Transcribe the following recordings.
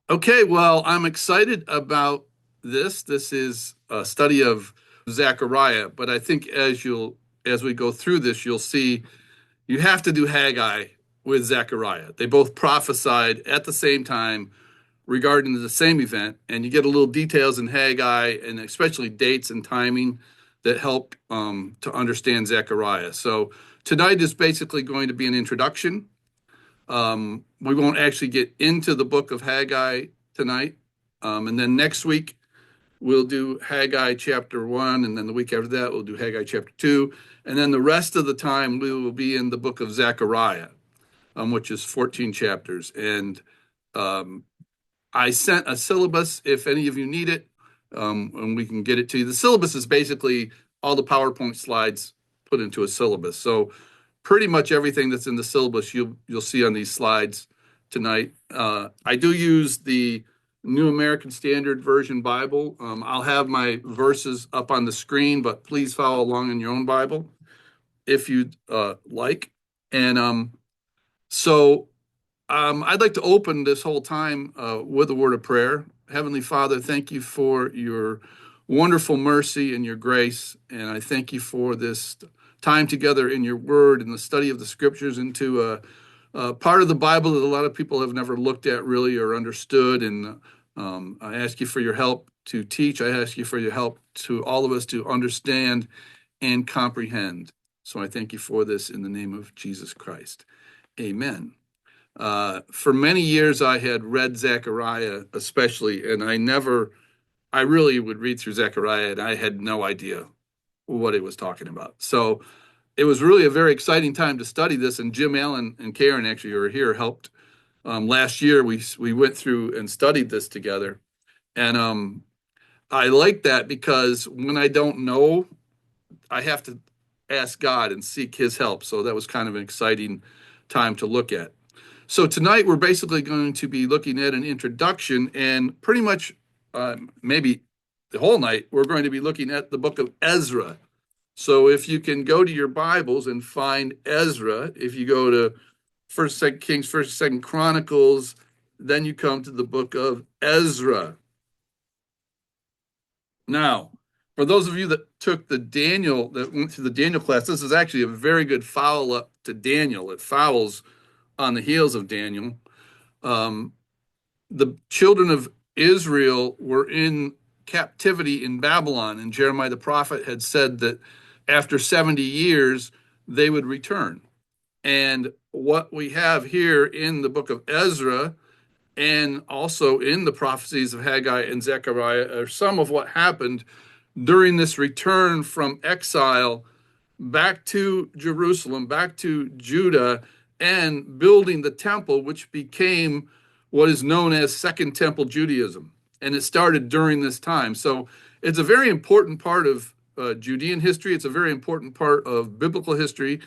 Okay, well, I'm excited about this. This is a study of Zechariah, but I think as we go through this, you'll see you have to do Haggai with Zechariah. They both prophesied at the same time regarding the same event, and you get a little details in Haggai and especially dates and timing that help to understand Zechariah. So tonight is basically going to be an introduction. We won't actually get into the book of Haggai tonight. And then next week, we'll do Haggai chapter 1. And then the week after that, we'll do Haggai chapter 2. And then the rest of the time, we will be in the book of Zechariah, which is 14 chapters. And um, I sent a syllabus if any of you need it, and we can get it to you. The syllabus is basically all the PowerPoint slides put into a syllabus. So pretty much everything that's in the syllabus you'll see on these slides tonight. I do use the New American Standard Version Bible. I'll have my verses up on the screen, but please follow along in your own Bible if you'd like. And so I'd like to open this whole time with a word of prayer. Heavenly Father, thank you for your wonderful mercy and your grace. And I thank you for this time together in your word and the study of the scriptures into a part of the Bible that a lot of people have never looked at really or understood. And I ask you for your help to teach. I ask you for your help to all of us to understand and comprehend. So I thank you for this in the name of Jesus Christ. Amen. For many years, I had read Zechariah, especially, and I really would read through Zechariah, and I had no idea what it was talking about. So it was really a very exciting time to study this. And Jim Allen and Karen actually were here, helped. Last year, we went through and studied this together, and I like that because when I don't know, I have to ask God and seek His help. So that was kind of an exciting time to look at. So tonight we're basically going to be looking at an introduction, and pretty much maybe the whole night we're going to be looking at the book of Ezra. So if you can go to your Bibles and find Ezra, if you go to First, Second Kings, First, Second Chronicles, then you come to the book of Ezra. Now, for those of you that went through the Daniel class, this is actually a very good follow up to Daniel. It follows on the heels of Daniel. Um, the children of Israel were in captivity in Babylon, and Jeremiah the prophet had said that after 70 years they would return. And what we have here in the book of Ezra and also in the prophecies of Haggai and Zechariah are some of what happened during this return from exile back to Jerusalem, back to Judah, and building the temple, which became what is known as Second Temple Judaism. And it started during this time. So it's a very important part of Judean history. It's a very important part of biblical history.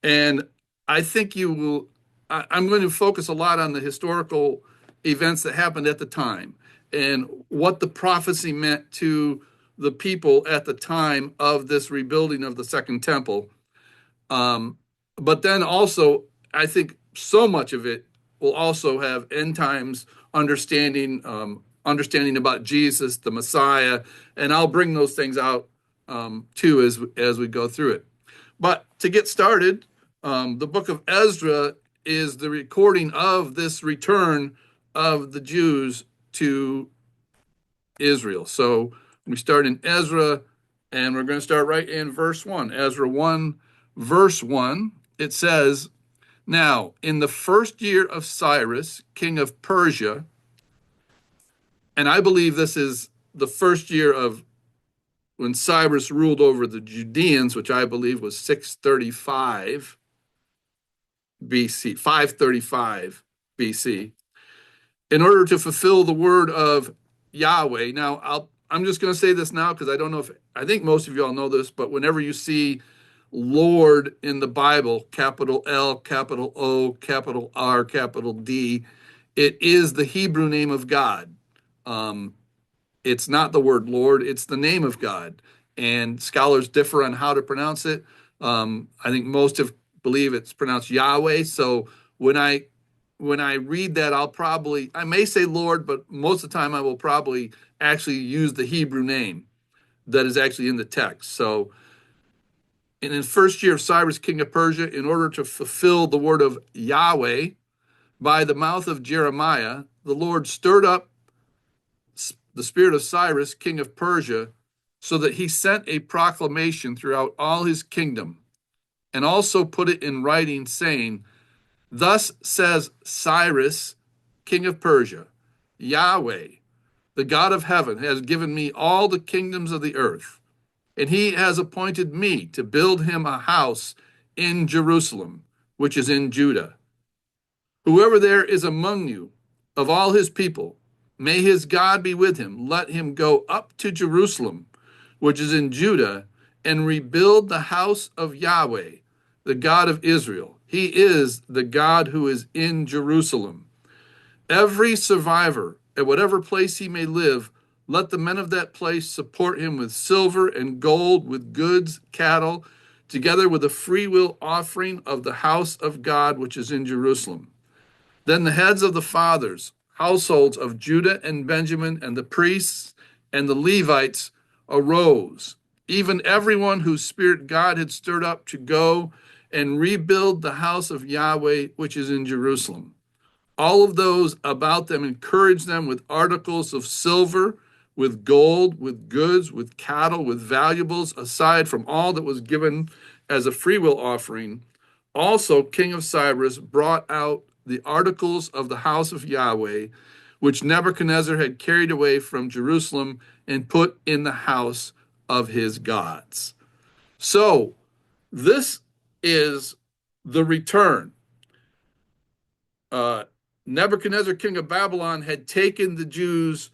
And I think I'm going to focus a lot on the historical events that happened at the time and what the prophecy meant to the people at the time of this rebuilding of the Second Temple. But then also, I think so much of it will also have end times understanding about Jesus, the Messiah, and I'll bring those things out too as we go through it. But to get started, the book of Ezra is the recording of this return of the Jews to Israel. So we start in Ezra, and we're going to start right in verse 1. Ezra 1, verse 1, it says, "Now, in the first year of Cyrus, king of Persia," and I believe this is the first year of when Cyrus ruled over the Judeans, which I believe was 635 BC, 535 BC, in order to fulfill the word of Yahweh. Now, I'm just going to say this now because I think most of you all know this, but whenever you see Lord in the Bible, capital L, capital O, capital R, capital D, it is the Hebrew name of God. It's not the word Lord, it's the name of God. And scholars differ on how to pronounce it. I think most believe it's pronounced Yahweh. So when I when I read that, I may say Lord, but most of the time I will probably actually use the Hebrew name that is actually in the text. So, in the first year of Cyrus, king of Persia, in order to fulfill the word of Yahweh by the mouth of Jeremiah, the Lord stirred up the spirit of Cyrus, king of Persia, so that he sent a proclamation throughout all his kingdom, and also put it in writing, saying, Thus says Cyrus, king of Persia, Yahweh, the God of heaven, has given me all the kingdoms of the earth, and he has appointed me to build him a house in Jerusalem, which is in Judah. Whoever there is among you, of all his people, may his God be with him. Let him go up to Jerusalem, which is in Judah, and rebuild the house of Yahweh, the God of Israel. He is the God who is in Jerusalem. Every survivor, at whatever place he may live, let the men of that place support him with silver and gold, with goods, cattle, together with a freewill offering of the house of God which is in Jerusalem. Then the heads of the fathers, households of Judah and Benjamin, and the priests and the Levites arose, even everyone whose spirit God had stirred up to go and rebuild the house of Yahweh which is in Jerusalem. All of those about them encouraged them with articles of silver, with gold, with goods, with cattle, with valuables, aside from all that was given as a freewill offering. Also, King of Cyrus brought out the articles of the house of Yahweh, which Nebuchadnezzar had carried away from Jerusalem and put in the house of his gods. So, this is the return. Nebuchadnezzar, king of Babylon, had taken the Jews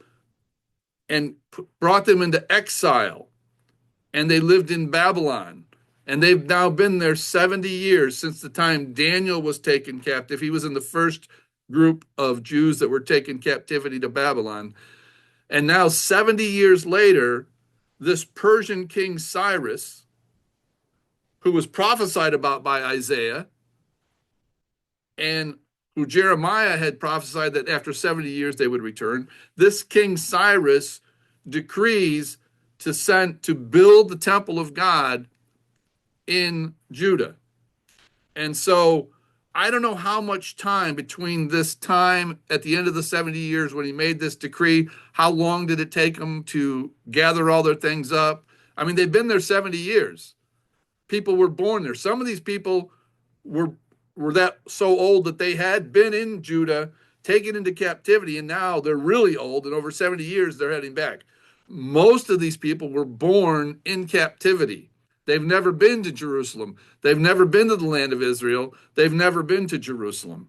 and brought them into exile, and they lived in Babylon. And they've now been there 70 years since the time Daniel was taken captive. He was in the first group of Jews that were taken captivity to Babylon. And now, 70 years later, this Persian king Cyrus, who was prophesied about by Isaiah, and who Jeremiah had prophesied that after 70 years they would return, this king Cyrus decrees to build the temple of God in Judah. And so I don't know how much time between this time at the end of the 70 years when he made this decree, how long did it take them to gather all their things up? I mean, they've been there 70 years. People were born there. Some of these people were that so old that they had been in Judah, taken into captivity, and now they're really old, and over 70 years they're heading back. Most of these people were born in captivity. They've never been to Jerusalem. They've never been to the land of Israel. They've never been to Jerusalem.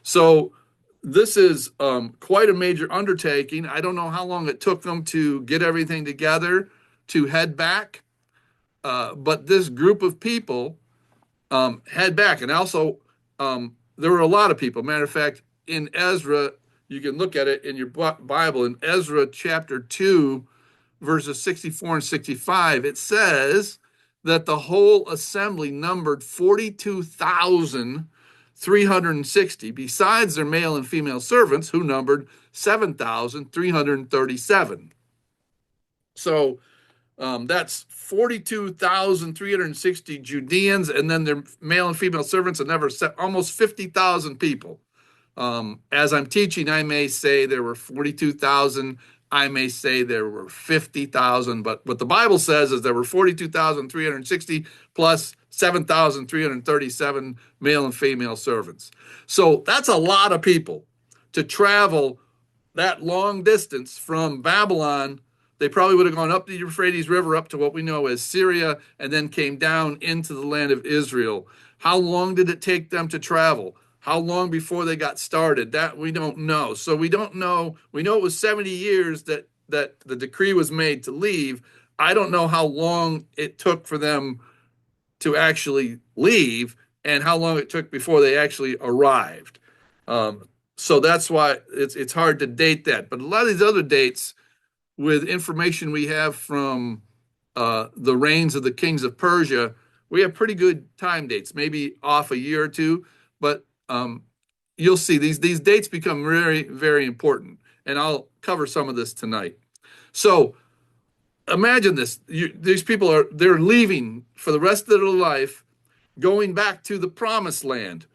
So this is quite a major undertaking. I don't know how long it took them to get everything together to head back, but this group of people head back. And also, there were a lot of people. Matter of fact, in Ezra, you can look at it in your Bible, in Ezra chapter 2, verses 64 and 65, it says that the whole assembly numbered 42,360, besides their male and female servants, who numbered 7,337. So that's 42,360 Judeans, and then their male and female servants, and never set almost 50,000 people. As I'm teaching, I may say there were 42,000. I may say there were 50,000, but what the Bible says is there were 42,360 plus 7,337 male and female servants. So that's a lot of people to travel that long distance from Babylon. They probably would have gone up the Euphrates River up to what we know as Syria, and then came down into the land of Israel. How long did it take them to travel? How long before they got started? That we don't know. So we don't know. We know it was 70 years that the decree was made to leave. I don't know how long it took for them to actually leave and how long it took before they actually arrived. So that's why it's hard to date that. But a lot of these other dates, with information we have from the reigns of the kings of Persia, we have pretty good time dates, maybe off a year or two, but you'll see these dates become very, very important. And I'll cover some of this tonight. So imagine this. These people they're leaving for the rest of their life, going back to the promised land,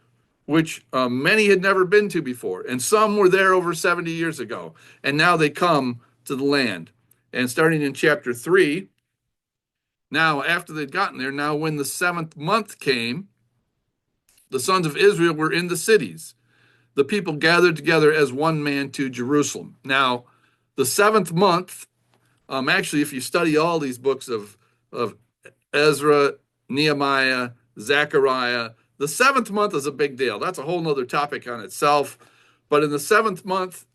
which many had never been to before. And some were there over 70 years ago. And now they come to the land. And starting in chapter 3, now after they'd gotten there, now when the 7th month came, the sons of Israel were in the cities. The people gathered together as one man to Jerusalem. Now, the 7th month, actually, if you study all these books of Ezra, Nehemiah, Zechariah, the 7th month is a big deal. That's a whole nother topic on itself. But in the 7th month,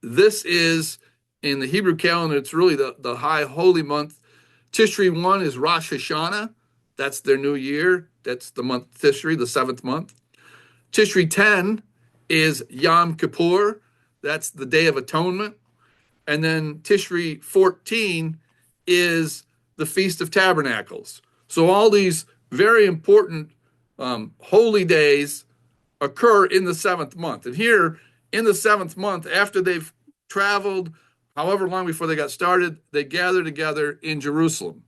this is in the Hebrew calendar, it's really the high holy month. Tishri 1 is Rosh Hashanah. That's their new year. That's the month Tishri, the 7th month. Tishri 10 is Yom Kippur. That's the Day of Atonement. And then Tishri 14 is the Feast of Tabernacles. So all these very important holy days occur in the 7th month. And here in the 7th month, after they've traveled however long before they got started, they gather together in Jerusalem.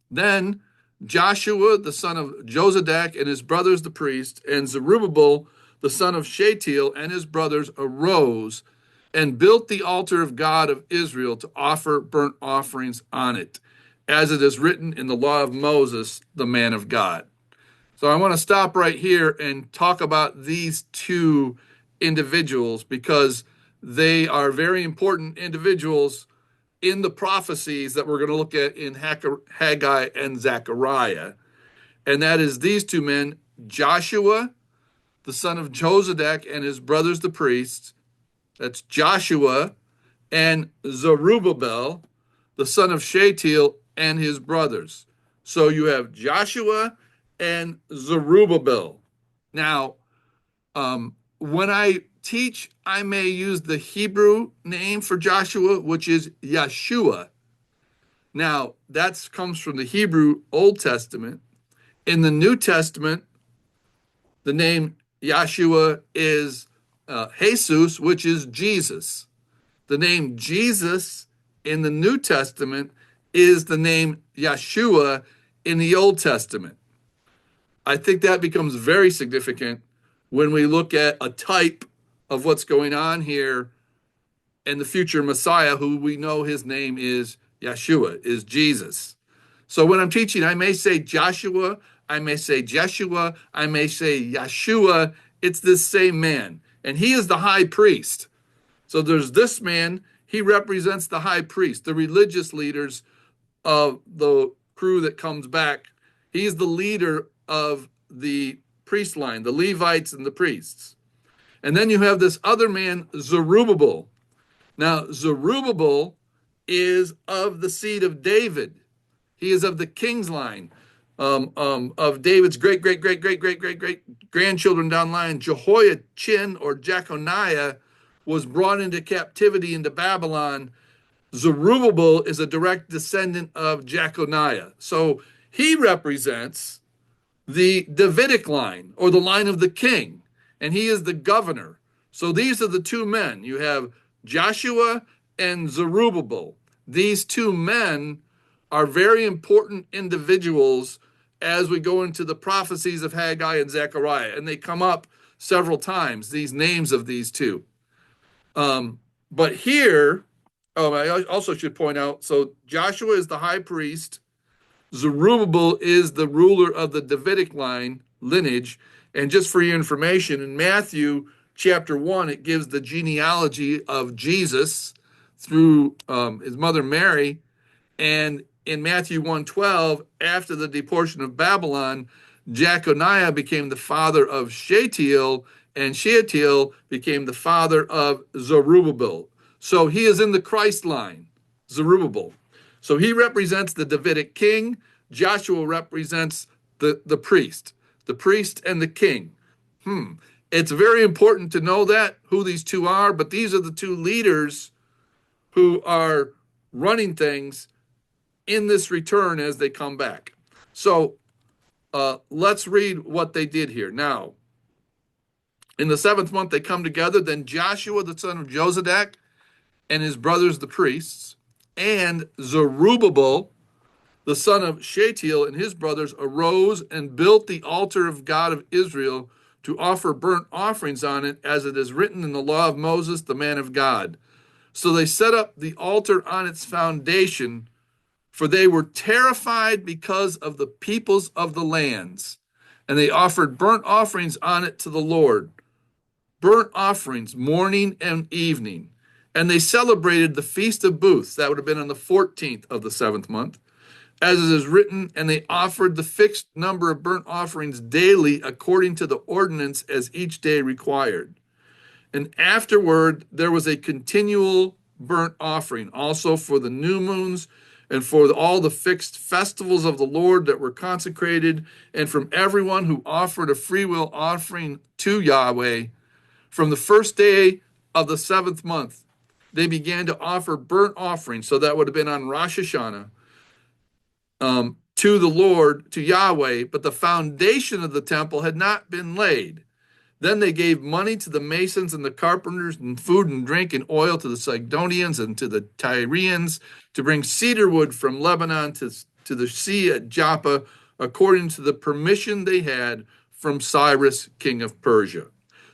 Then Joshua, the son of Jozadak, and his brothers the priests, and Zerubbabel, the son of Shealtiel, and his brothers arose and built the altar of God of Israel to offer burnt offerings on it, as it is written in the law of Moses, the man of God. So I want to stop right here and talk about these two individuals because they are very important individuals in the prophecies that we're going to look at in Haggai and Zechariah. And that is these two men, Joshua, the son of Jozadak, and his brothers the priests. That's Joshua, and Zerubbabel, the son of Shealtiel, and his brothers. So you have Joshua and Zerubbabel. Now, when I teach, I may use the Hebrew name for Joshua, which is Yeshua. Now, that comes from the Hebrew Old Testament. In the New Testament, the name Yeshua is Jesus, which is Jesus. The name Jesus in the New Testament is the name Yeshua in the Old Testament. I think that becomes very significant when we look at a type of what's going on here and the future Messiah, who we know his name is Yeshua, is Jesus. So when I'm teaching, I may say Joshua, I may say Jeshua, I may say Yeshua. It's this same man, and he is the high priest. So there's this man, he represents the high priest, the religious leaders of the crew that comes back. He's the leader of the priest line, the Levites and the priests. And then you have this other man, Zerubbabel. Now, Zerubbabel is of the seed of David. He is of the king's line, of David's great grandchildren down the line. Jehoiachin or Jeconiah was brought into captivity into Babylon. Zerubbabel is a direct descendant of Jeconiah. So he represents the Davidic line, or the line of the king, and he is the governor. So these are the two men. You have Joshua and Zerubbabel. These two men are very important individuals as we go into the prophecies of Haggai and Zechariah, and they come up several times, these names of these two. But here, I also should point out, so Joshua is the high priest, Zerubbabel is the ruler of the Davidic line, lineage. And just for your information, in Matthew chapter 1, it gives the genealogy of Jesus through his mother Mary. And in Matthew 1:12, after the deportation of Babylon, Jeconiah became the father of Shealtiel, and Shealtiel became the father of Zerubbabel. So he is in the Christ line, Zerubbabel. So he represents the Davidic king. Joshua represents the priest and the king. It's very important to know that, who these two are, but these are the two leaders who are running things in this return as they come back. So let's read what they did here. Now, In the 7th month, they come together. Then Joshua, the son of Jozadak, and his brothers, the priests, and Zerubbabel, the son of Shealtiel, and his brothers arose and built the altar of God of Israel to offer burnt offerings on it, as it is written in the law of Moses, the man of God. So they set up the altar on its foundation, for they were terrified because of the peoples of the lands. And they offered burnt offerings on it to the Lord, burnt offerings morning and evening. And they celebrated the Feast of Booths. That would have been on the 14th of the 7th month, as it is written, and they offered the fixed number of burnt offerings daily according to the ordinance as each day required. And afterward, there was a continual burnt offering also for the new moons and for all the fixed festivals of the Lord that were consecrated, and from everyone who offered a freewill offering to Yahweh. From the first day of the 7th month, they began to offer burnt offerings. So that would have been on Rosh Hashanah, to the Lord, to Yahweh, but the foundation of the temple had not been laid. Then they gave money to the masons and the carpenters, and food and drink and oil to the Sidonians and to the Tyrians, to bring cedar wood from Lebanon to the sea at Joppa, according to the permission they had from Cyrus, king of Persia.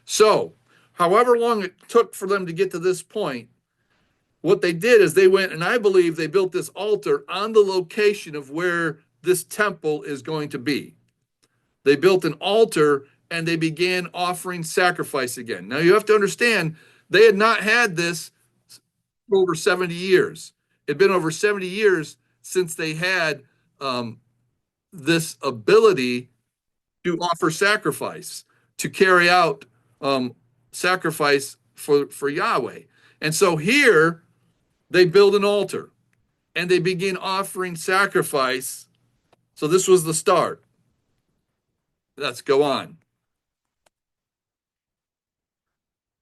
So, however long it took for them to get to this point, what they did is they went, and I believe they built this altar on the location of where this temple is going to be. They built an altar and they began offering sacrifice again. Now you have to understand, they had not had this for over 70 years. It had been over 70 years since they had this ability to offer sacrifice, to carry out sacrifice for Yahweh. And so here they build an altar and they begin offering sacrifice. So this was the start. Let's go on.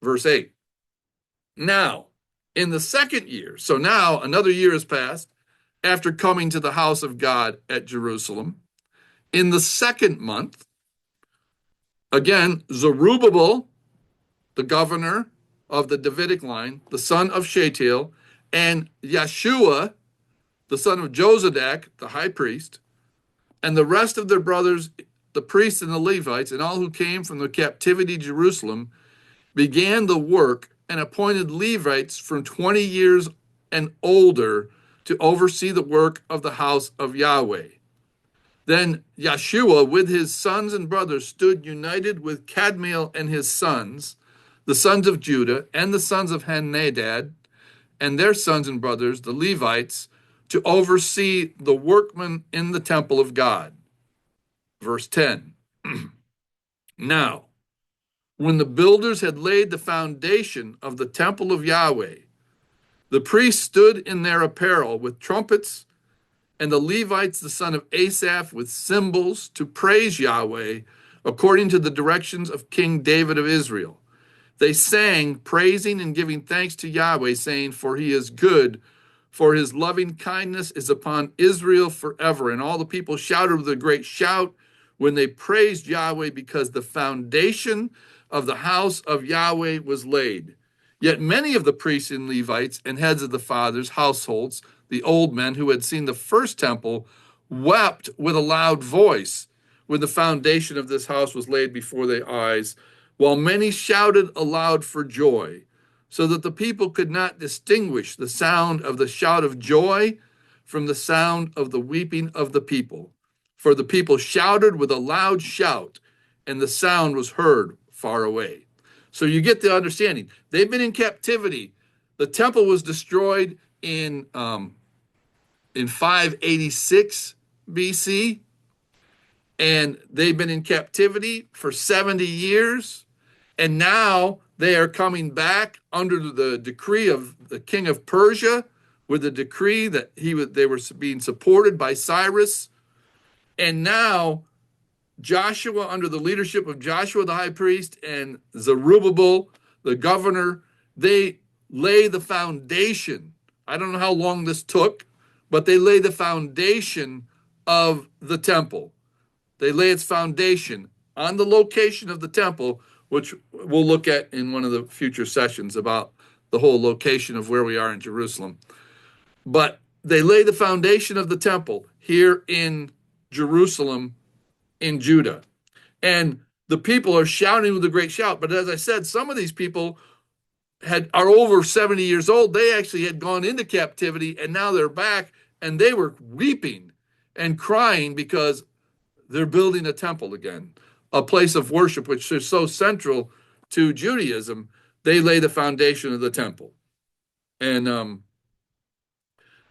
Verse 8. Now, in the 2nd year, so now another year has passed after coming to the house of God at Jerusalem. In the 2nd month, again, Zerubbabel, the governor of the Davidic line, the son of Shealtiel, and Yeshua, the son of Jozadak, the high priest, and the rest of their brothers, the priests and the Levites, and all who came from the captivity to Jerusalem, began the work and appointed Levites from 20 years and older to oversee the work of the house of Yahweh. Then Yeshua with his sons and brothers stood united with Kadmiel and his sons, the sons of Judah, and the sons of Henadad, and their sons and brothers, the Levites, to oversee the workmen in the temple of God. Verse 10. Now, when the builders had laid the foundation of the temple of Yahweh, the priests stood in their apparel with trumpets, and the Levites, the son of Asaph, with cymbals to praise Yahweh, according to the directions of King David of Israel. They sang, praising and giving thanks to Yahweh, saying, for he is good, for his loving kindness is upon Israel forever. And all the people shouted with a great shout when they praised Yahweh, because the foundation of the house of Yahweh was laid. Yet many of the priests and Levites and heads of the fathers' households, the old men who had seen the first temple, wept with a loud voice when the foundation of this house was laid before their eyes, while many shouted aloud for joy, so that the people could not distinguish the sound of the shout of joy from the sound of the weeping of the people. For the people shouted with a loud shout, and the sound was heard far away. So you get the understanding. They've been in captivity. The temple was destroyed in 586 BC, and they've been in captivity for 70 years. And now they are coming back under the decree of the king of Persia, with the decree that they were being supported by Cyrus. And now Joshua, under the leadership of Joshua the high priest and Zerubbabel, the governor, they lay the foundation. I don't know how long this took, but they lay the foundation of the temple. They lay its foundation on the location of the temple which we'll look at in one of the future sessions about the whole location of where we are in Jerusalem. But they lay the foundation of the temple here in Jerusalem in Judah. And the people are shouting with a great shout. But as I said, some of these people are over 70 years old. They actually had gone into captivity and now they're back, and they were weeping and crying because they're building a temple again, a place of worship, which is so central to Judaism. They lay the foundation of the temple. And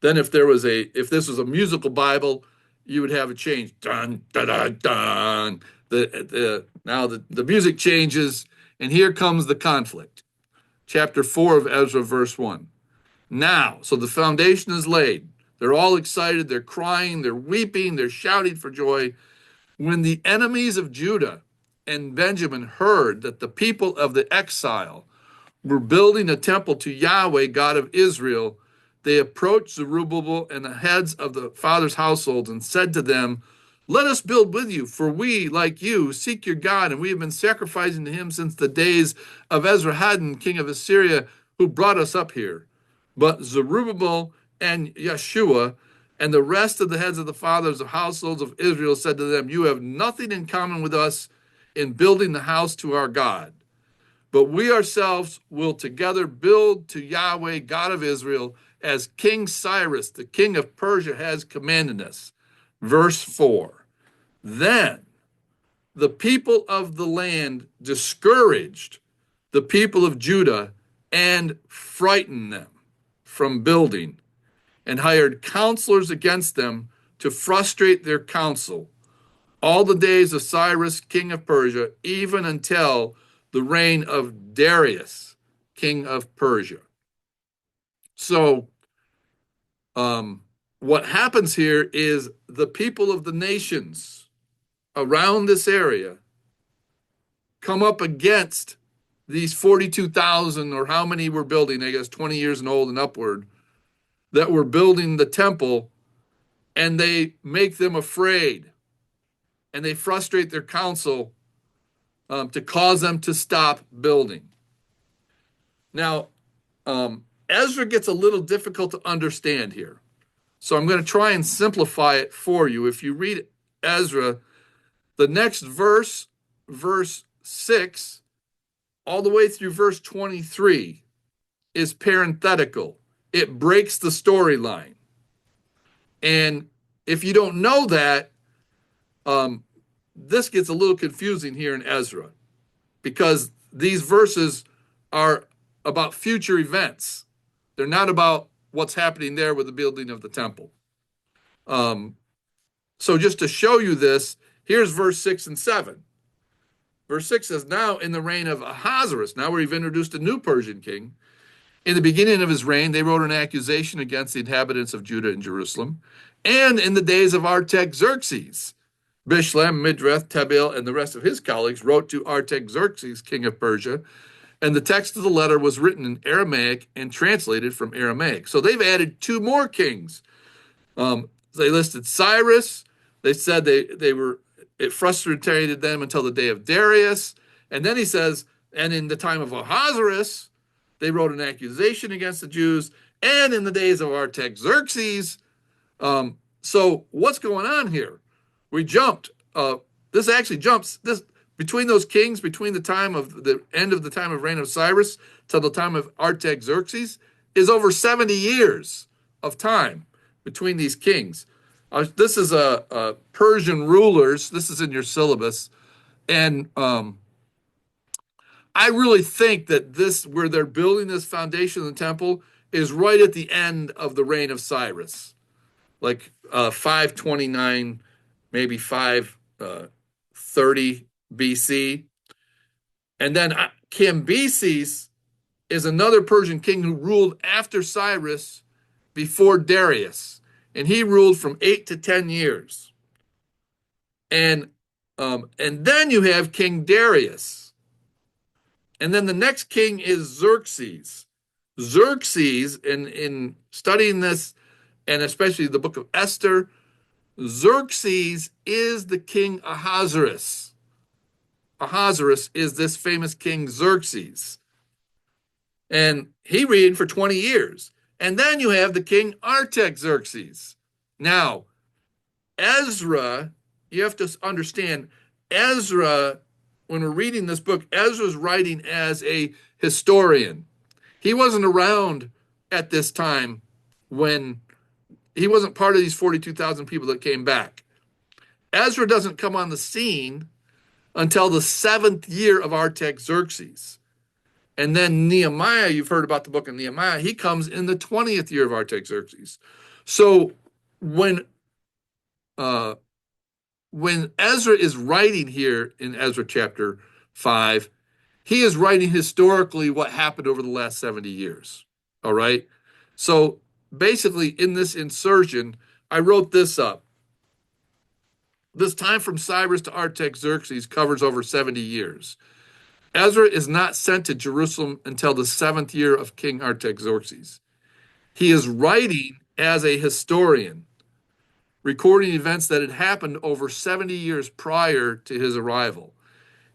then if this was a musical Bible, you would have it change. Dun, dun, dun, dun. Now the music changes, and here comes the conflict. Chapter 4 of Ezra, verse 1. Now, so the foundation is laid. They're all excited. They're crying. They're weeping. They're shouting for joy. When the enemies of Judah and Benjamin heard that the people of the exile were building a temple to Yahweh, God of Israel, they approached Zerubbabel and the heads of the fathers' households and said to them, "Let us build with you, for we, like you, seek your God, and we have been sacrificing to him since the days of Ezra Haddon, king of Assyria, who brought us up here." But Zerubbabel and Yeshua and the rest of the heads of the fathers of households of Israel said to them, "You have nothing in common with us in building the house to our God. But we ourselves will together build to Yahweh, God of Israel, as King Cyrus, the king of Persia, has commanded us." Verse 4. Then the people of the land discouraged the people of Judah and frightened them from building, and hired counselors against them to frustrate their counsel all the days of Cyrus, king of Persia, even until the reign of Darius, king of Persia. So what happens here is the people of the nations around this area come up against these 42,000, or how many were building, I guess 20 years and old and upward, that were building the temple, and they make them afraid, and they frustrate their counsel to cause them to stop building. Now, Ezra gets a little difficult to understand here. So I'm going to try and simplify it for you. If you read Ezra, the next verse, verse 6, all the way through verse 23, is parenthetical. It breaks the storyline. And if you don't know that, this gets a little confusing here in Ezra, because these verses are about future events. They're not about what's happening there with the building of the temple. So just to show you this, here's verse 6 and 7. Verse 6 says, "Now in the reign of Ahasuerus," now we've introduced a new Persian king, "in the beginning of his reign, they wrote an accusation against the inhabitants of Judah and Jerusalem. And in the days of Artaxerxes, Bishlam, Midrath, Tabeel, and the rest of his colleagues wrote to Artaxerxes, king of Persia, and the text of the letter was written in Aramaic and translated from Aramaic." So they've added two more kings. They listed Cyrus. They said it frustrated them until the day of Darius. And then he says, and in the time of Ahasuerus, they wrote an accusation against the Jews, and in the days of Artaxerxes. So what's going on here? We jumped. This actually jumps. This between those kings, between the end of the time of reign of Cyrus till the time of Artaxerxes, is over 70 years of time between these kings. This is a Persian rulers. This is in your syllabus, and I really think that this, where they're building this foundation of the temple, is right at the end of the reign of Cyrus, like 529, maybe 530 BC. And then Cambyses is another Persian king who ruled after Cyrus, before Darius, and he ruled from 8 to 10 years. And then you have King Darius. And then the next king is Xerxes. Xerxes, in studying this, and especially the book of Esther, Xerxes is the king Ahasuerus. Ahasuerus is this famous king Xerxes. And he reigned for 20 years. And then you have the king Artaxerxes. Now, Ezra, you have to understand, Ezra, when we're reading this book, Ezra's writing as a historian. He wasn't around at this time when he wasn't part of these 42,000 people that came back. Ezra doesn't come on the scene until the 7th year of Artaxerxes. And then Nehemiah, you've heard about the book of Nehemiah, he comes in the 20th year of Artaxerxes. So when Ezra is writing here in Ezra chapter 5, he is writing historically what happened over the last 70 years. All right. So basically, in this insertion, I wrote this up. This time from Cyrus to Artaxerxes covers over 70 years. Ezra is not sent to Jerusalem until the 7th year of King Artaxerxes. He is writing as a historian, recording events that had happened over 70 years prior to his arrival.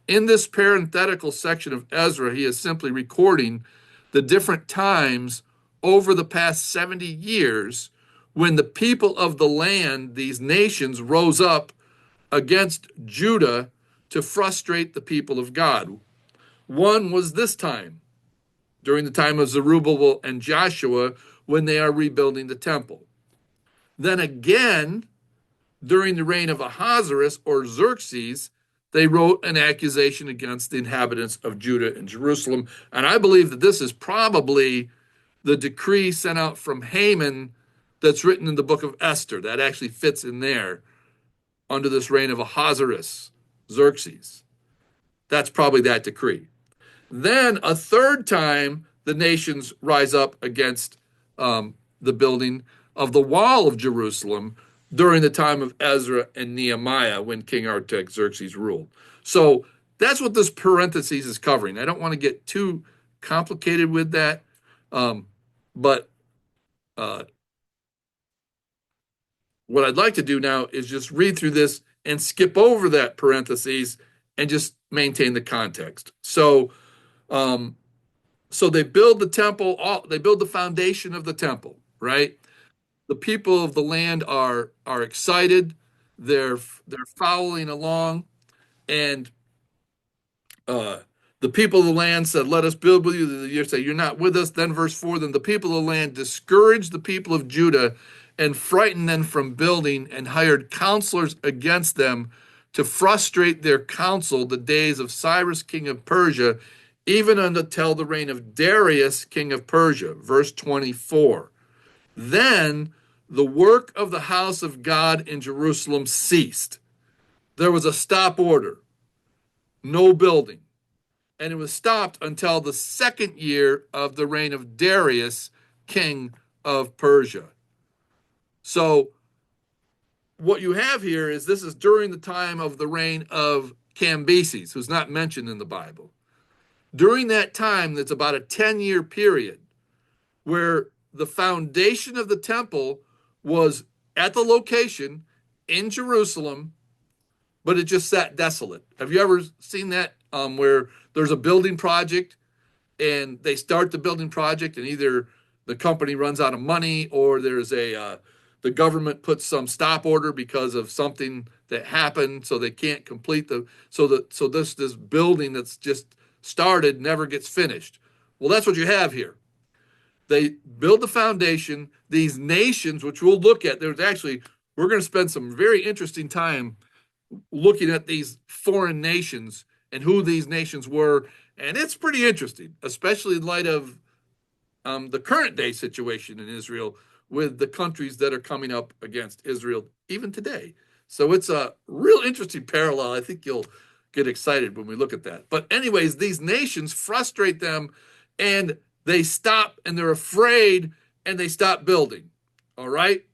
In this parenthetical section of Ezra, he is simply recording the different times over the past 70 years when the people of the land, these nations, rose up against Judah to frustrate the people of God. One was this time, during the time of Zerubbabel and Joshua, when they are rebuilding the temple. Then again, during the reign of Ahasuerus or Xerxes, they wrote an accusation against the inhabitants of Judah and Jerusalem. And I believe that this is probably the decree sent out from Haman that's written in the book of Esther. That actually fits in there under this reign of Ahasuerus, Xerxes. That's probably that decree. Then a third time, the nations rise up against the building of the wall of Jerusalem during the time of Ezra and Nehemiah when King Artaxerxes ruled. So that's what this parentheses is covering. I don't want to get too complicated with that, but what I'd like to do now is just read through this and skip over that parentheses and just maintain the context. So they build the temple, they build the foundation of the temple, right? The people of the land are excited. They're following along, and the people of the land said, "Let us build with you." You say, "You're not with us." Then verse 4, then the people of the land discouraged the people of Judah and frightened them from building and hired counselors against them to frustrate their counsel the days of Cyrus, king of Persia, even until the reign of Darius, king of Persia. Verse 24. Then the work of the house of God in Jerusalem ceased. There was a stop order, no building. And it was stopped until the 2nd year of the reign of Darius, king of Persia. So what you have here is this is during the time of the reign of Cambyses, who's not mentioned in the Bible. During that time, that's about a 10-year period where the foundation of the temple was at the location in Jerusalem, but it just sat desolate. Have you ever seen that where there's a building project and they start the building project and either the company runs out of money or there's the government puts some stop order because of something that happened, so they can't complete so this building that's just started never gets finished. Well, that's what you have here. They build the foundation. These nations, which we'll look at, we're going to spend some very interesting time looking at these foreign nations and who these nations were. And it's pretty interesting, especially in light of the current day situation in Israel with the countries that are coming up against Israel even today. So it's a real interesting parallel. I think you'll get excited when we look at that. But anyways, these nations frustrate them and they stop and they're afraid and they stop building. All right?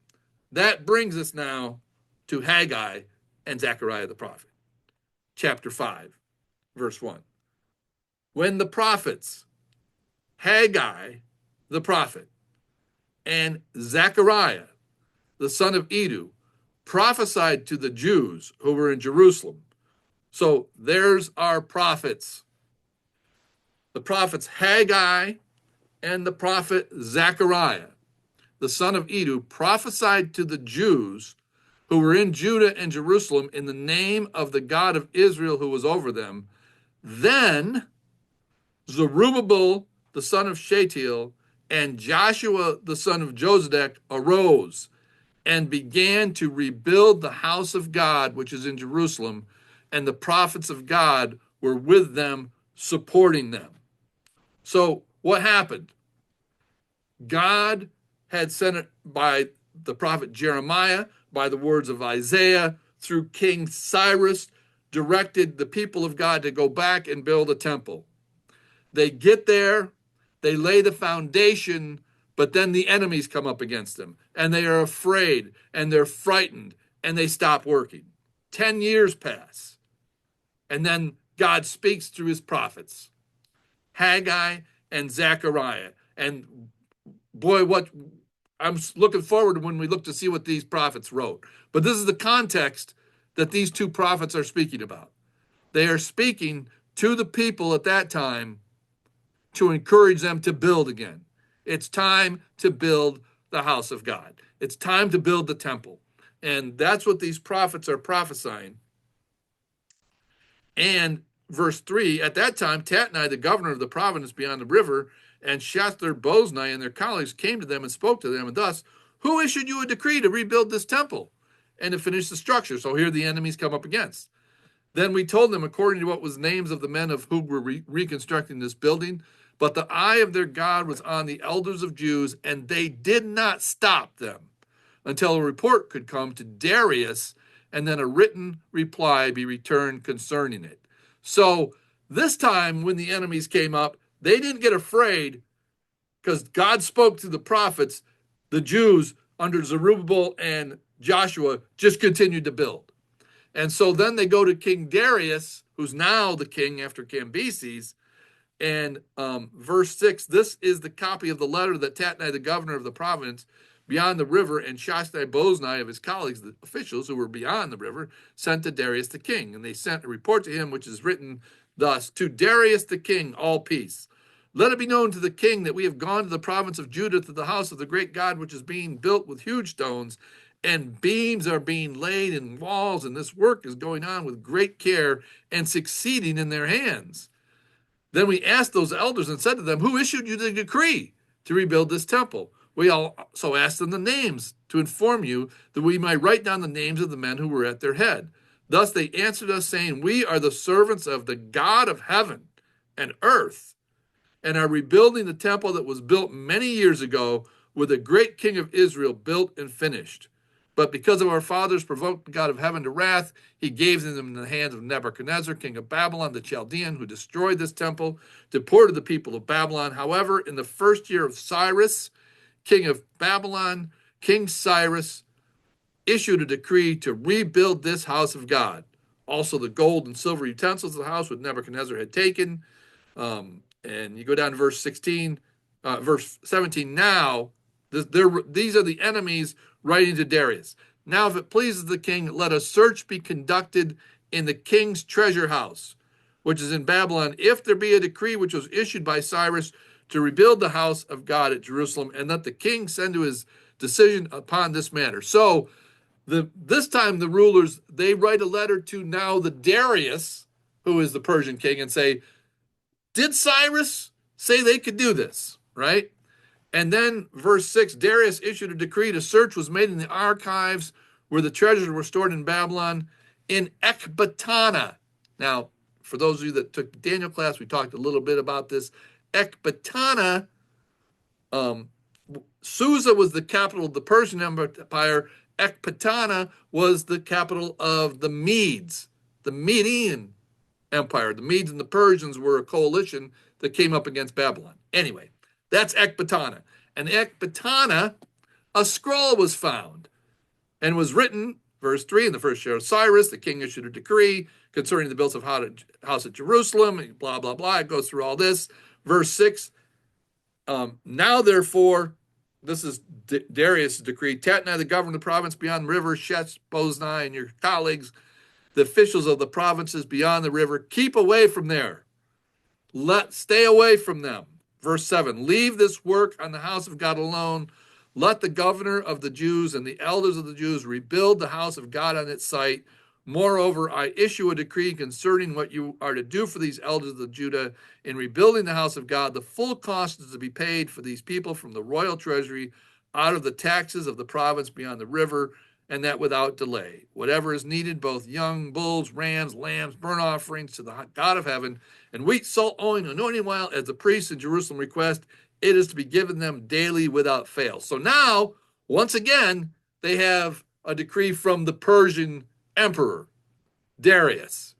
That brings us now to Haggai and Zechariah the prophet. Chapter 5, verse 1. When the prophets, Haggai the prophet, and Zechariah the son of Iddo, prophesied to the Jews who were in Jerusalem. So there's our prophets. The prophets Haggai and the prophet Zechariah, the son of Edu, prophesied to the Jews who were in Judah and Jerusalem in the name of the God of Israel who was over them. Then Zerubbabel, the son of Shealtiel, and Joshua, the son of Josedek, arose and began to rebuild the house of God, which is in Jerusalem, and the prophets of God were with them, supporting them. So what happened? God had sent it by the prophet Jeremiah, by the words of Isaiah, through King Cyrus, directed the people of God to go back and build a temple. They get there, they lay the foundation, but then the enemies come up against them, and they are afraid, and they're frightened, and they stop working. 10 years pass, and then God speaks through his prophets, Haggai and Zechariah. And boy, what I'm looking forward to when we look to see what these prophets wrote. But this is the context that these two prophets are speaking about. They are speaking to the people at that time to encourage them to build again. It's time to build the house of God. It's time to build the temple. And that's what these prophets are prophesying. And verse 3, at that time, Tatnai, the governor of the province beyond the river, and Shethar-Boznai and their colleagues came to them and spoke to them, and thus, who issued you a decree to rebuild this temple and to finish the structure? So here the enemies come up against. Then we told them, according to what was names of the men of whom were reconstructing this building, but the eye of their God was on the elders of Jews, and they did not stop them until a report could come to Darius, and then a written reply be returned concerning it. So this time when the enemies came up, they didn't get afraid because God spoke to the prophets. The Jews under Zerubbabel and Joshua just continued to build. And so then they go to King Darius, who's now the king after Cambyses, and verse 6, this is the copy of the letter that Tatnai, the governor of the province beyond the river, and Shethar-Boznai of his colleagues, the officials who were beyond the river, sent to Darius the king. And they sent a report to him, which is written thus: to Darius the king, all peace. Let it be known to the king that we have gone to the province of Judah, to the house of the great God, which is being built with huge stones, and beams are being laid in walls, and this work is going on with great care and succeeding in their hands. Then we asked those elders and said to them, who issued you the decree to rebuild this temple? We also asked them the names to inform you that we might write down the names of the men who were at their head. Thus they answered us, saying, we are the servants of the God of heaven and earth, and are rebuilding the temple that was built many years ago, with a great king of Israel built and finished. But because of our fathers provoked the God of heaven to wrath, he gave them in the hands of Nebuchadnezzar, king of Babylon, the Chaldean, who destroyed this temple, deported the people of Babylon. However, in the first year of Cyrus, king of Babylon, King Cyrus issued a decree to rebuild this house of God. Also the gold and silver utensils of the house which Nebuchadnezzar had taken. And you go down to verse 16, verse 17. Now, these are the enemies writing to Darius. Now, if it pleases the king, let a search be conducted in the king's treasure house, which is in Babylon, if there be a decree which was issued by Cyrus to rebuild the house of God at Jerusalem, and let the king send to his decision upon this matter. So this time the rulers, they write a letter to now the Darius, who is the Persian king, and say, did Cyrus say they could do this, right? And then verse 6, Darius issued a decree. A search was made in the archives where the treasures were stored in Babylon, in Ecbatana. Now, for those of you that took Daniel class, we talked a little bit about this. Ecbatana, Susa was the capital of the Persian Empire. Ecbatana was the capital of the Medes, the Median Empire. The Medes and the Persians were a coalition that came up against Babylon. Anyway, that's Ecbatana. And Ecbatana, a scroll was found and was written, verse 3, in the first year of Cyrus, the king issued a decree concerning the built of house at Jerusalem, blah, blah, blah. It goes through all this. Verse 6, now therefore, this is Darius' decree, Tatnai, the governor of the province beyond the river, Shethar-Boznai and your colleagues, the officials of the provinces beyond the river, keep away from there. Stay away from them. Verse 7, leave this work on the house of God alone. Let the governor of the Jews and the elders of the Jews rebuild the house of God on its site. Moreover, I issue a decree concerning what you are to do for these elders of Judah in rebuilding the house of God. The full cost is to be paid for these people from the royal treasury out of the taxes of the province beyond the river, and that without delay. Whatever is needed, both young bulls, rams, lambs, burnt offerings to the God of heaven, and wheat, salt, oil, anointing oil, as the priests in Jerusalem request, it is to be given them daily without fail. So now, once again, they have a decree from the Persian emperor, Darius.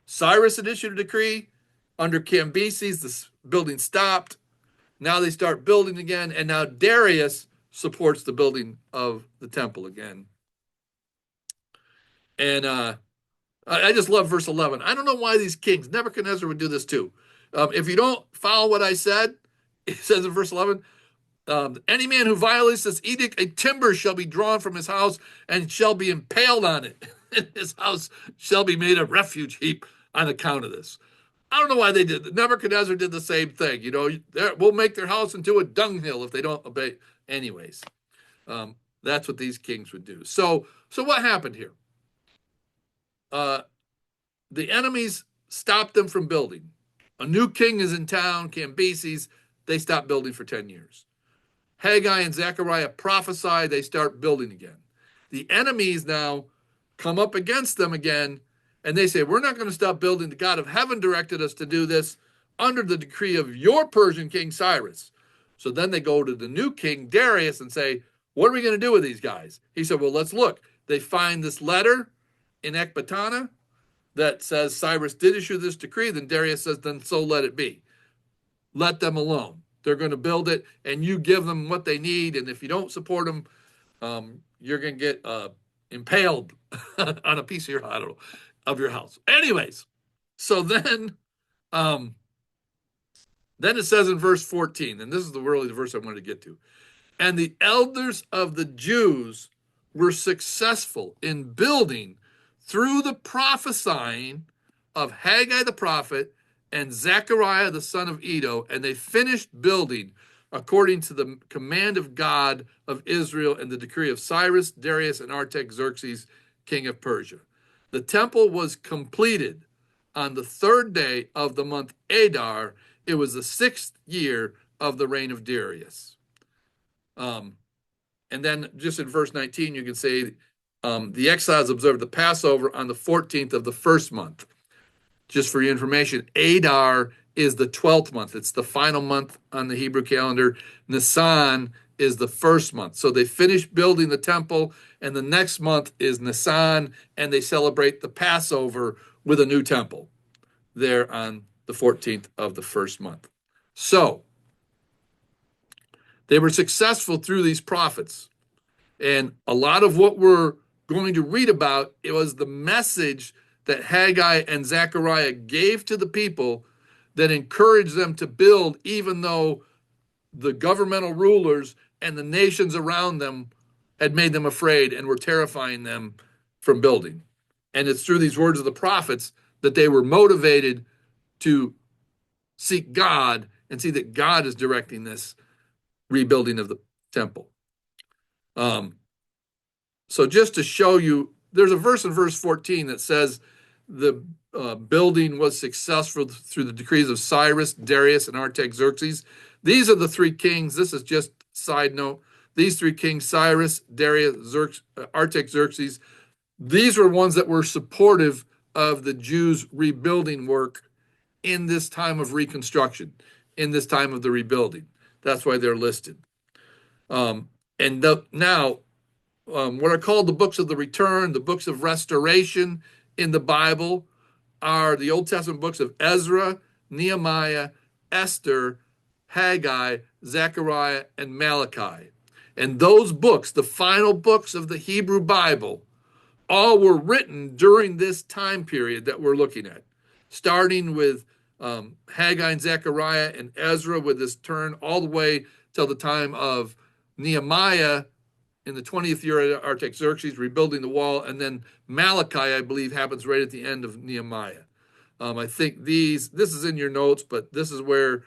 Cyrus had issued a decree. Under Cambyses, the building stopped. Now they start building again, and now Darius supports the building of the temple again. And I just love verse 11. I don't know why these kings, Nebuchadnezzar would do this too. If you don't follow what I said, it says in verse 11, any man who violates this edict, a timber shall be drawn from his house and shall be impaled on it. And his house shall be made a refuge heap on account of this. I don't know why they did that. Nebuchadnezzar did the same thing. You know, we'll make their house into a dunghill if they don't obey. Anyways, that's what these kings would do. So what happened here? The enemies stopped them from building. A new king is in town, Cambyses. They stop building for 10 years. Haggai and Zechariah prophesy, they start building again. The enemies now come up against them again, and they say, we're not going to stop building. The God of heaven directed us to do this under the decree of your Persian king Cyrus. So then they go to the new king Darius and say, what are we going to do with these guys? He said, well, let's look. They find this letter in Ecbatana that says Cyrus did issue this decree. Then Darius says, then so let it be. Let them alone. They're going to build it, and you give them what they need. And if you don't support them, you're going to get impaled on a piece of your, I don't know, of your house. Anyways, so then it says in verse 14, and this is really the verse I wanted to get to. And the elders of the Jews were successful in building through the prophesying of Haggai the prophet and Zechariah the son of Iddo, and they finished building according to the command of God of Israel and the decree of Cyrus, Darius, and Artaxerxes, king of Persia. The temple was completed on the third day of the month Adar. It was the 6th year of the reign of Darius. And then just in verse 19, you can say, the exiles observed the Passover on the 14th of the first month. Just for your information, Adar is the 12th month. It's the final month on the Hebrew calendar. Nisan is the first month. So they finish building the temple, and the next month is Nisan, and they celebrate the Passover with a new temple there on the 14th of the first month. So they were successful through these prophets. And a lot of what we're going to read about, it was the message that Haggai and Zechariah gave to the people that encouraged them to build, even though the governmental rulers and the nations around them had made them afraid and were terrifying them from building. And it's through these words of the prophets that they were motivated to seek God and see that God is directing this rebuilding of the temple. So just to show you, there's a verse in verse 14 that says the building was successful through the decrees of Cyrus, Darius, and Artaxerxes. These are the three kings. This is just side note. These three kings, Cyrus, Darius, Artaxerxes, these were ones that were supportive of the Jews' rebuilding work in this time of reconstruction, in this time of the rebuilding. That's why they're listed. What are called the books of the return, the books of restoration in the Bible, are the Old Testament books of Ezra, Nehemiah, Esther, Haggai, Zechariah, and Malachi. And those books, the final books of the Hebrew Bible, all were written during this time period that we're looking at, starting with Haggai and Zechariah and Ezra with this turn all the way till the time of Nehemiah in the 20th year of Artaxerxes, rebuilding the wall. And then Malachi, I believe, happens right at the end of Nehemiah. I think this is in your notes, but this is where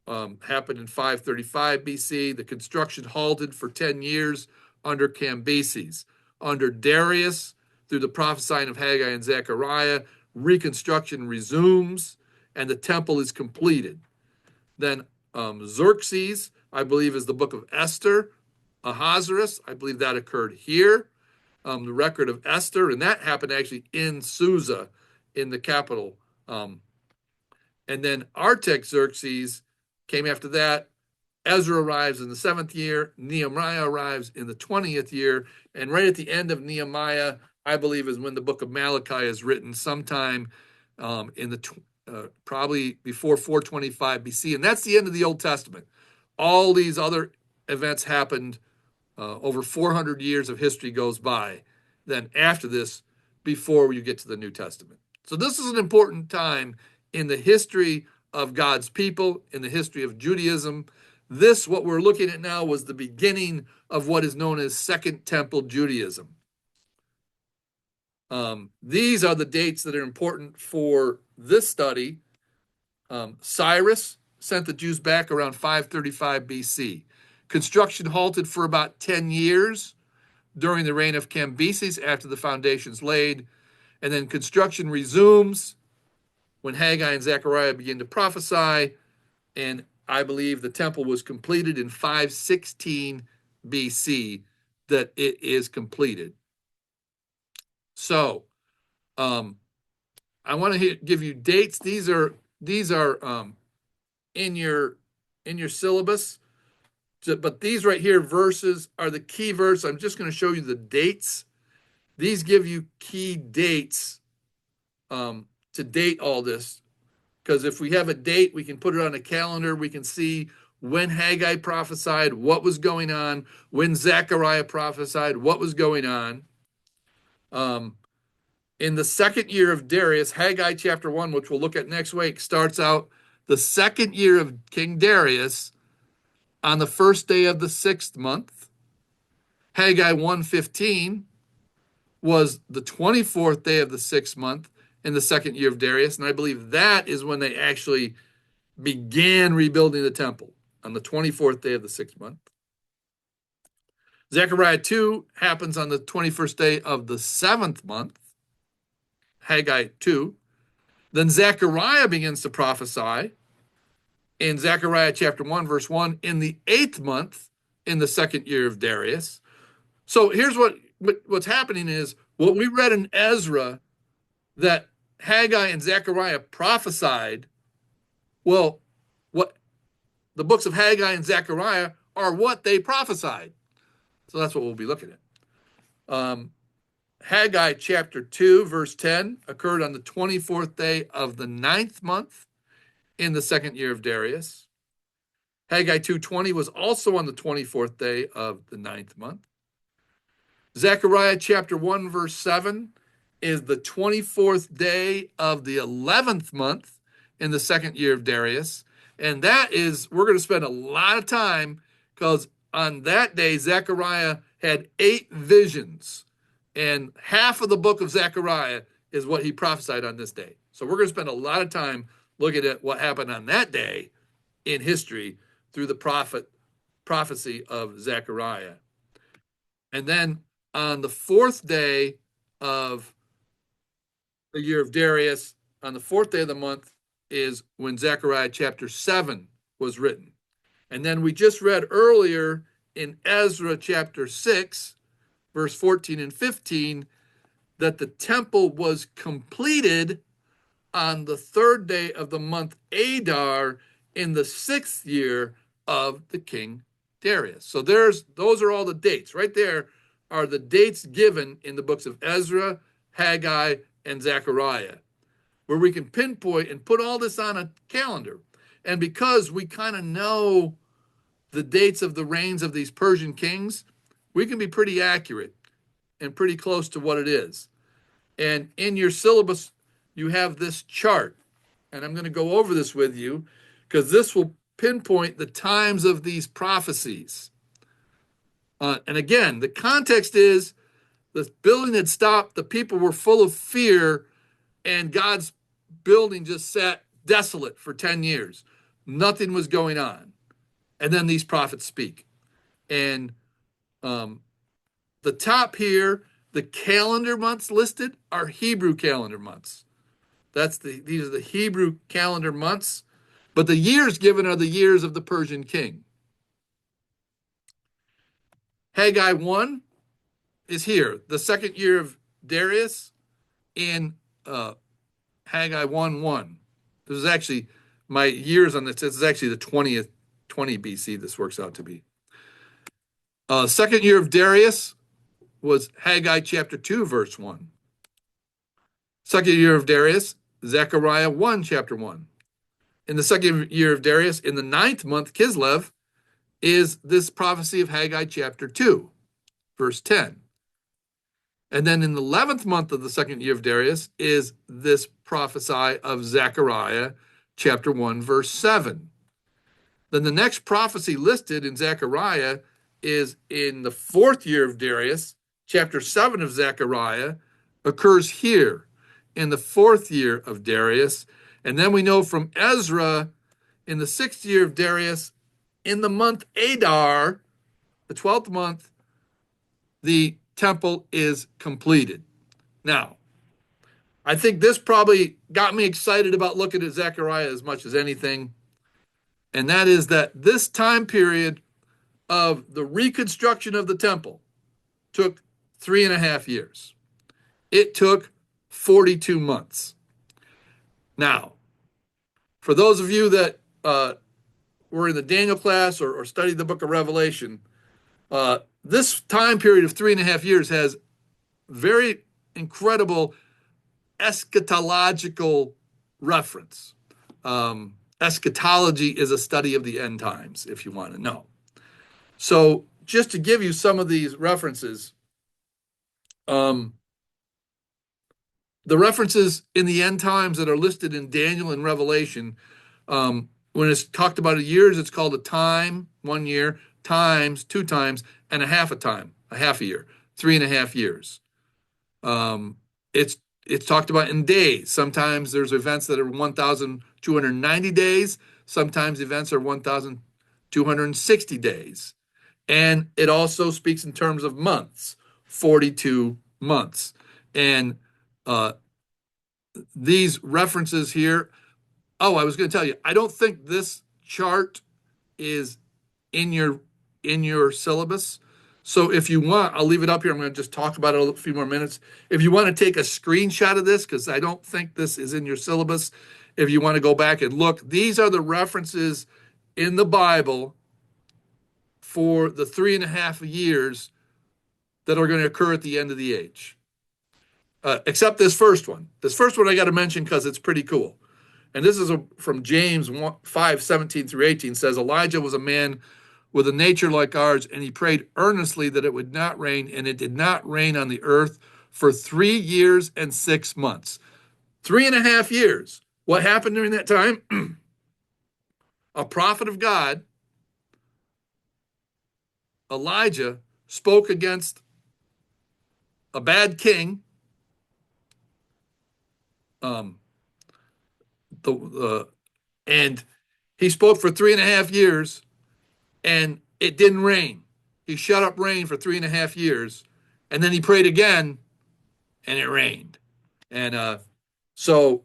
happened in 535 BC. The construction halted for 10 years under Cambyses. Under Darius, through the prophesying of Haggai and Zechariah, reconstruction resumes and the temple is completed. Then Xerxes, I believe, is the book of Esther. Ahasuerus, I believe that occurred here. The record of Esther, and that happened actually in Susa, in the capital. And then Artaxerxes came after that. Ezra arrives in the 7th year. Nehemiah arrives in the 20th year. And right at the end of Nehemiah, I believe, is when the book of Malachi is written, sometime in the probably before 425 BC. And that's the end of the Old Testament. All these other events happened. Over 400 years of history goes by then after this, before you get to the New Testament. So this is an important time in the history of God's people, in the history of Judaism. This, what we're looking at now, was the beginning of what is known as Second Temple Judaism. These are the dates that are important for this study. Cyrus sent the Jews back around 535 BC. Construction halted for about 10 years during the reign of Cambyses after the foundations laid. And then construction resumes when Haggai and Zechariah begin to prophesy. And I believe the temple was completed in 516 BC, that it is completed. So I want to give you dates. These are in your syllabus. But these right here, verses, are the key verse. I'm just going to show you the dates. These give you key dates to date all this. Because if we have a date, we can put it on a calendar. We can see when Haggai prophesied, what was going on, when Zechariah prophesied, what was going on. In the 2nd year of Darius, Haggai chapter 1, which we'll look at next week, starts out the 2nd year of King Darius on the 1st day of the 6th month. Haggai 1:15 was the 24th day of the 6th month in the 2nd year of Darius. And I believe that is when they actually began rebuilding the temple, on the 24th day of the 6th month. Zechariah 2 happens on the 21st day of the 7th month. Haggai 2. Then Zechariah begins to prophesy in Zechariah chapter 1, verse 1, in the 8th month, in the 2nd year of Darius. So here's what's happening is, what we read in Ezra, that Haggai and Zechariah prophesied, well, what the books of Haggai and Zechariah are what they prophesied. So that's what we'll be looking at. Haggai chapter 2, verse 10 occurred on the 24th day of the 9th month in the 2nd year of Darius. Haggai 2:20 was also on the 24th day of the 9th month. Zechariah chapter 1, verse 7 is the 24th day of the 11th month in the 2nd year of Darius. And that is, we're going to spend a lot of time, because on that day, Zechariah had 8 visions. And half of the book of Zechariah is what he prophesied on this day. So we're going to spend a lot of time looking at what happened on that day in history through the prophecy of Zechariah. And then on the 4th day of the year of Darius, on the 4th day of the month, is when Zechariah chapter 7 was written. And then we just read earlier in Ezra chapter 6, verse 14 and 15, that the temple was completed on the 3rd day of the month Adar in the 6th year of the king Darius. So those are all the dates. Right there are the dates given in the books of Ezra, Haggai, and Zechariah, where we can pinpoint and put all this on a calendar. And because we kind of know the dates of the reigns of these Persian kings, we can be pretty accurate and pretty close to what it is. And in your syllabus, you have this chart. And I'm going to go over this with you, because this will pinpoint the times of these prophecies. And again, the context is the building had stopped, the people were full of fear, and God's building just sat desolate for 10 years. Nothing was going on. And then these prophets speak. And the top here, the calendar months listed are Hebrew calendar months. These are the Hebrew calendar months, but the years given are the years of the Persian king. Haggai 1 is here, the second year of Darius, in Haggai 1:1. This is actually my years on this. This is actually the 20 BC. This works out to be. Second year of Darius was Haggai chapter 2, verse 1. Second year of Darius, Zechariah 1, chapter 1. In the second year of Darius, in the 9th month, Kislev, is this prophecy of Haggai chapter 2, verse 10. And then in the 11th month of the second year of Darius is this prophecy of Zechariah chapter 1, verse 7. Then the next prophecy listed in Zechariah is in the 4th year of Darius, chapter 7 of Zechariah occurs here in the 4th year of Darius. And then we know from Ezra in the 6th year of Darius, in the month Adar, the 12th month, the temple is completed. Now, I think this probably got me excited about looking at Zechariah as much as anything. And that is that this time period of the reconstruction of the temple took 3.5 years. It took 42 months. Now, for those of you that were in the Daniel class or studied the book of Revelation, this time period of 3.5 years has very incredible eschatological reference. Eschatology is a study of the end times, if you want to know. So just to give you some of these references, the references in the end times that are listed in Daniel and Revelation, when it's talked about years, it's called a time, 1 year, times, 2 times, and a half a time, a half a year, 3.5 years. It's talked about in days. Sometimes there's events that are 1,290 days. Sometimes events are 1,260 days. And it also speaks in terms of months, 42 months. And these references here, I was going to tell you, I don't think this chart is in your syllabus. So if you want, I'll leave it up here. I'm going to just talk about it a few more minutes. If you want to take a screenshot of this, because I don't think this is in your syllabus, if you want to go back and look, these are the references in the Bible for the 3.5 years that are going to occur at the end of the age. Except this first one. This first one I got to mention because it's pretty cool. And this is from James 5:17 through 18, says, Elijah was a man with a nature like ours, and he prayed earnestly that it would not rain, and it did not rain on the earth for 3 years and 6 months. 3.5 years. What happened during that time? A prophet of God, Elijah, spoke against a bad king, and he spoke for 3.5 years, and it didn't rain. He shut up rain for 3.5 years, and then he prayed again, and it rained. And so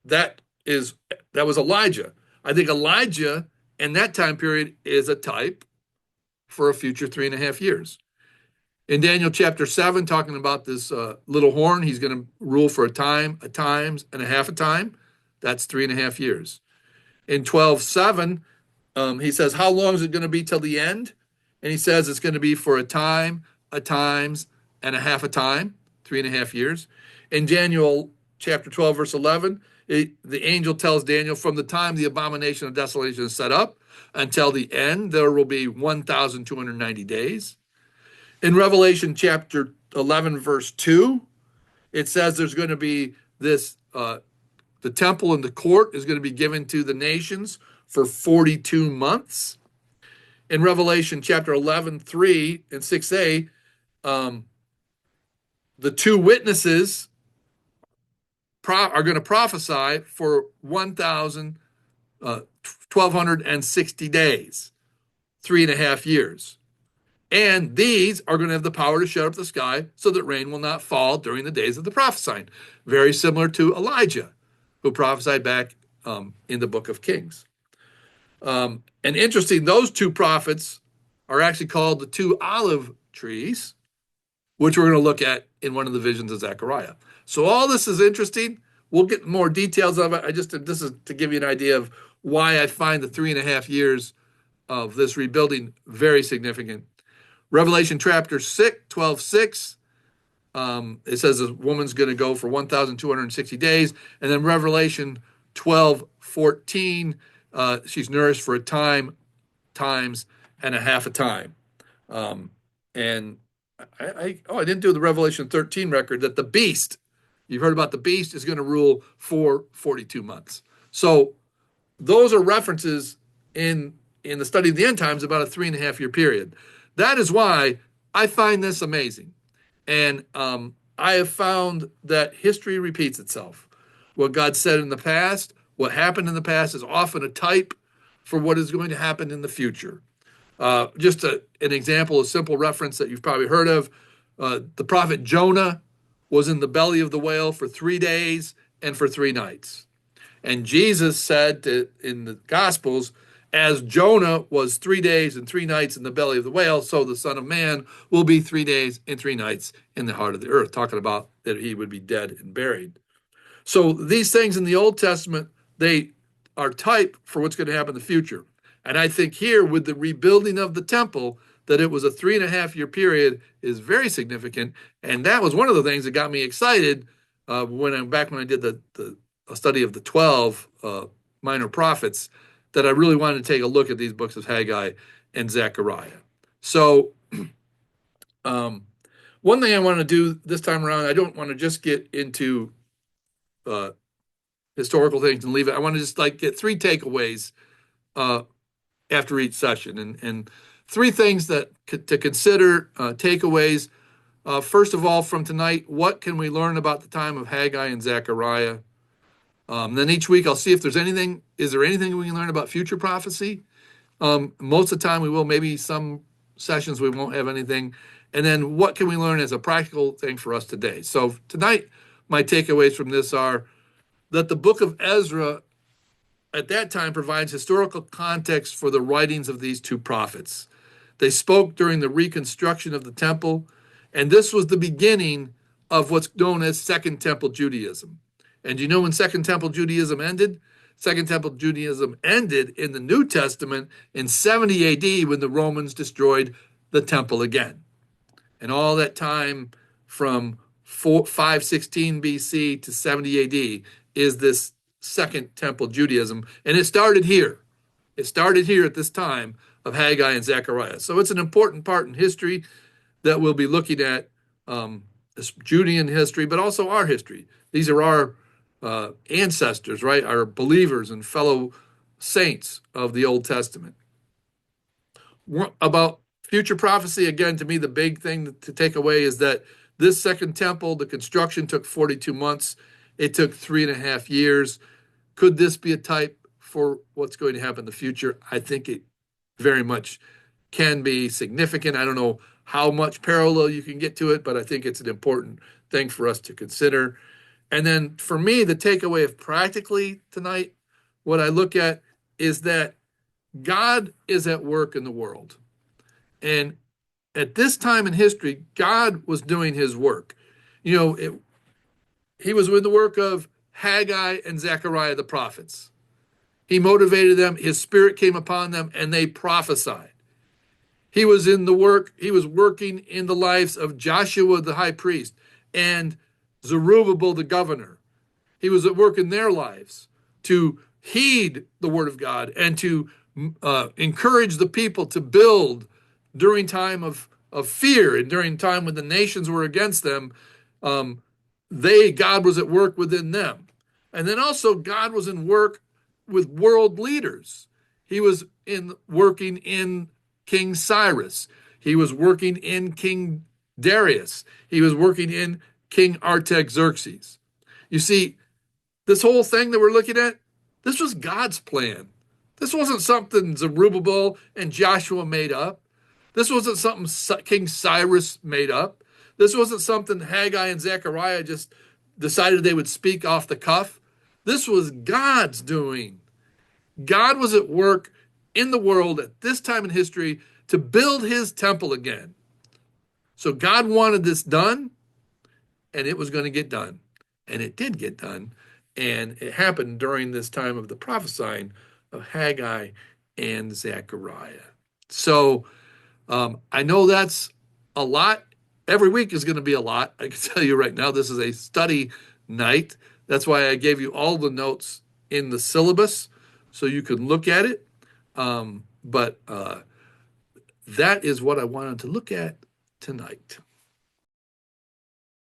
that was Elijah. I think Elijah in that time period is a type for a future 3.5 years. In Daniel chapter 7, talking about this little horn, he's going to rule for a time, a times, and a half a time. That's 3.5 years. In 12:7, he says, how long is it going to be till the end? And he says it's going to be for a time, a times, and a half a time, 3.5 years. In Daniel chapter 12, verse 11, the angel tells Daniel, from the time the abomination of desolation is set up until the end, there will be 1,290 days. In Revelation chapter 11, verse 2, it says there's going to be this, the temple and the court is going to be given to the nations for 42 months. in Revelation chapter 11, 3 and 6a, the two witnesses are going to prophesy for 1,260 days, 3.5 years. And these are going to have the power to shut up the sky so that rain will not fall during the days of the prophesying. Very similar to Elijah, who prophesied back in the book of Kings. And interesting, those two prophets are actually called the two olive trees, which we're going to look at in one of the visions of Zechariah. So all this is interesting. We'll get more details of it. This is to give you an idea of why I find the 3.5 years of this rebuilding very significant. Revelation chapter 6, 12:6, it says a woman's going to go for 1,260 days. And then Revelation 12:14, she's nourished for a time, times, and a half a time. And I didn't do the Revelation 13 record that the beast, you've heard about the beast, is going to rule for 42 months. So those are references in the study of the end times about a 3.5 year period. That is why I find this amazing. And I have found that history repeats itself. What God said in the past, what happened in the past is often a type for what is going to happen in the future. Just an example, a simple reference that you've probably heard of. The prophet Jonah was in the belly of the whale for 3 days and for 3 nights. And Jesus said in the Gospels, as Jonah was 3 days and 3 nights in the belly of the whale, so the Son of Man will be 3 days and 3 nights in the heart of the earth, talking about that he would be dead and buried. So these things in the Old Testament, they are type for what's going to happen in the future. And I think here with the rebuilding of the temple, that it was a 3.5 year period is very significant. And that was one of the things that got me excited when I did the study of the 12 minor prophets, that I really wanted to take a look at these books of Haggai and Zechariah. So one thing I want to do this time around, I don't want to just get into historical things and leave it. I want to just get 3 takeaways after each session, and 3 things to consider, takeaways. First of all, from tonight, what can we learn about the time of Haggai and Zechariah? Then each week I'll see if there's anything. Is there anything we can learn about future prophecy? Most of the time we will. Maybe some sessions we won't have anything. And then what can we learn as a practical thing for us today? So tonight, my takeaways from this are that the book of Ezra at that time provides historical context for the writings of these 2 prophets. They spoke during the reconstruction of the temple, and this was the beginning of what's known as Second Temple Judaism. And you know when Second Temple Judaism ended? Second Temple Judaism ended in the New Testament in 70 AD when the Romans destroyed the temple again. And all that time from 516 BC to 70 AD is this Second Temple Judaism. And it started here. It started here at this time of Haggai and Zechariah. So it's an important part in history that we'll be looking at, this Judean history, but also our history. These are our ancestors, right? Our believers and fellow saints of the Old Testament. About future prophecy, again, to me, the big thing to take away is that this second temple, the construction took 42 months. It took 3.5 years. Could this be a type for what's going to happen in the future? I think it very much can be significant. I don't know how much parallel you can get to it, but I think it's an important thing for us to consider. And then for me, the takeaway of practically tonight, what I look at is that God is at work in the world. And at this time in history, God was doing his work. You know, he was with the work of Haggai and Zechariah, the prophets. He motivated them, his spirit came upon them, and they prophesied. He was working in the lives of Joshua, the high priest, and Zerubbabel, the governor. He was at work in their lives to heed the word of God and to encourage the people to build during time of fear and during time when the nations were against them. God was at work within them. And then also God was in work with world leaders. He was working in King Cyrus. He was working in King Darius. He was working in King Artaxerxes. You see, this whole thing that we're looking at, this was God's plan. This wasn't something Zerubbabel and Joshua made up. This wasn't something King Cyrus made up. This wasn't something Haggai and Zechariah just decided they would speak off the cuff. This was God's doing. God was at work in the world at this time in history to build his temple again. So God wanted this done, and it was going to get done. And it did get done. And it happened during this time of the prophesying of Haggai and Zechariah. So I know that's a lot. Every week is going to be a lot. I can tell you right now, this is a study night. That's why I gave you all the notes in the syllabus so you can look at it. But that is what I wanted to look at tonight.